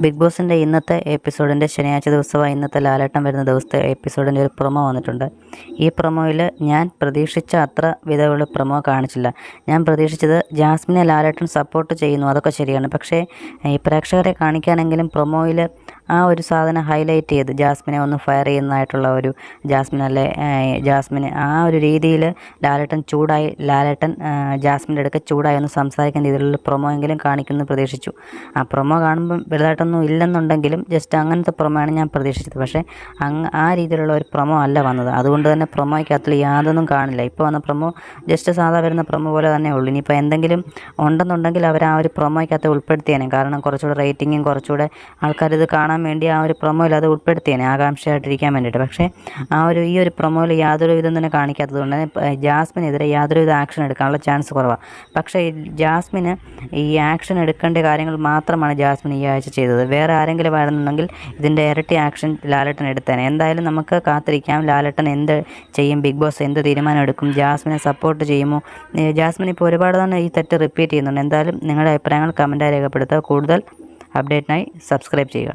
Big ബോസിൻ്റെ ഇന്നത്തെ എപ്പിസോഡിൻ്റെ ശനിയാഴ്ച ദിവസമായി ഇന്നത്തെ ലാലേട്ടൻ വരുന്ന ദിവസത്തെ എപ്പിസോഡിൻ്റെ ഒരു പ്രൊമോ വന്നിട്ടുണ്ട്. ഈ പ്രൊമോയിൽ ഞാൻ പ്രതീക്ഷിച്ച അത്ര വിധമുള്ള പ്രൊമോ കാണിച്ചില്ല. ഞാൻ പ്രതീക്ഷിച്ചത് ജാസ്മിനെ ലാലേട്ടൻ സപ്പോർട്ട് ചെയ്യുന്നു, അതൊക്കെ ശരിയാണ്. പക്ഷേ ഈ പ്രേക്ഷകരെ കാണിക്കാനെങ്കിലും പ്രൊമോയിൽ ആ ഒരു സാധനം ഹൈലൈറ്റ് ചെയ്ത് ജാസ്മിനെ ഒന്ന് ഫയർ ചെയ്യുന്നതായിട്ടുള്ള ഒരു ജാസ്മിന് ആ ഒരു രീതിയിൽ ലാലേട്ടൻ ജാസ്മിൻ്റെ അടുക്ക ചൂടായി ഒന്ന് സംസാരിക്കുന്ന രീതിയിലുള്ള പ്രൊമോ എങ്കിലും കാണിക്കുമെന്ന് പ്രതീക്ഷിച്ചു. ആ പ്രൊമോ കാണുമ്പം വലുതായിട്ടൊന്നും ഇല്ലെന്നുണ്ടെങ്കിലും ജസ്റ്റ് അങ്ങനത്തെ പ്രൊമോ ആണ് ഞാൻ പ്രതീക്ഷിച്ചത്. പക്ഷേ ആ രീതിയിലുള്ള ഒരു പ്രൊമോ അല്ല വന്നത്. അതുകൊണ്ട് തന്നെ പ്രൊമോയ്ക്കകത്തിൽ യാതൊന്നും കാണില്ല. ഇപ്പോൾ വന്ന പ്രൊമോ ജസ്റ്റ് സാധാ വരുന്ന പ്രൊമോ പോലെ തന്നെ ഉള്ളൂ. ഇനിയിപ്പോൾ എന്തെങ്കിലും ഉണ്ടെന്നുണ്ടെങ്കിൽ അവർ ആ ഒരു പ്രൊമോയ്ക്കകത്ത് ഉൾപ്പെടുത്തിയേനെ. കാരണം കുറച്ചുകൂടെ റേറ്റിങ്ങും കുറച്ചുകൂടെ ആൾക്കാരിത് കാണാൻ വേണ്ടി ആ ഒരു പ്രൊമോയിൽ അത് ഉൾപ്പെടുത്തിയേനെ, ആകാംക്ഷയായിട്ടിരിക്കാൻ വേണ്ടിയിട്ട്. പക്ഷേ ഈ ഒരു പ്രൊമോയിൽ യാതൊരു വിധം തന്നെ കാണിക്കാത്തത് കൊണ്ട് തന്നെ ജാസ്മിനെതിരെ യാതൊരുവിധ ആക്ഷൻ എടുക്കാനുള്ള ചാൻസ് കുറവാണ്. പക്ഷേ ജാസ്മിന് ഈ ആക്ഷൻ എടുക്കേണ്ട കാര്യങ്ങൾ മാത്രമാണ് ജാസ്മിൻ ഈ ആഴ്ച ചെയ്തത്. വേറെ ആരെങ്കിലും ആയിരുന്നുണ്ടെങ്കിൽ ഇതിൻ്റെ ഇരട്ടി ആക്ഷൻ ലാലേട്ടൻ എടുത്തേനെ. എന്തായാലും നമുക്ക് കാത്തിരിക്കാം ലാലേട്ടൻ എന്ത് ചെയ്യും, ബിഗ് ബോസ് എന്ത് തീരുമാനം എടുക്കും, ജാസ്മിനെ സപ്പോർട്ട് ചെയ്യുമോ. ജാസ്മിൻ ഇപ്പോൾ ഒരുപാട് തന്നെ ഈ തെറ്റ് റിപ്പീറ്റ് ചെയ്യുന്നുണ്ട്. എന്തായാലും നിങ്ങളുടെ അഭിപ്രായങ്ങൾ കമൻറ്റായി രേഖപ്പെടുത്തുക. കൂടുതൽ അപ്ഡേറ്റിനായി സബ്സ്ക്രൈബ് ചെയ്യുക.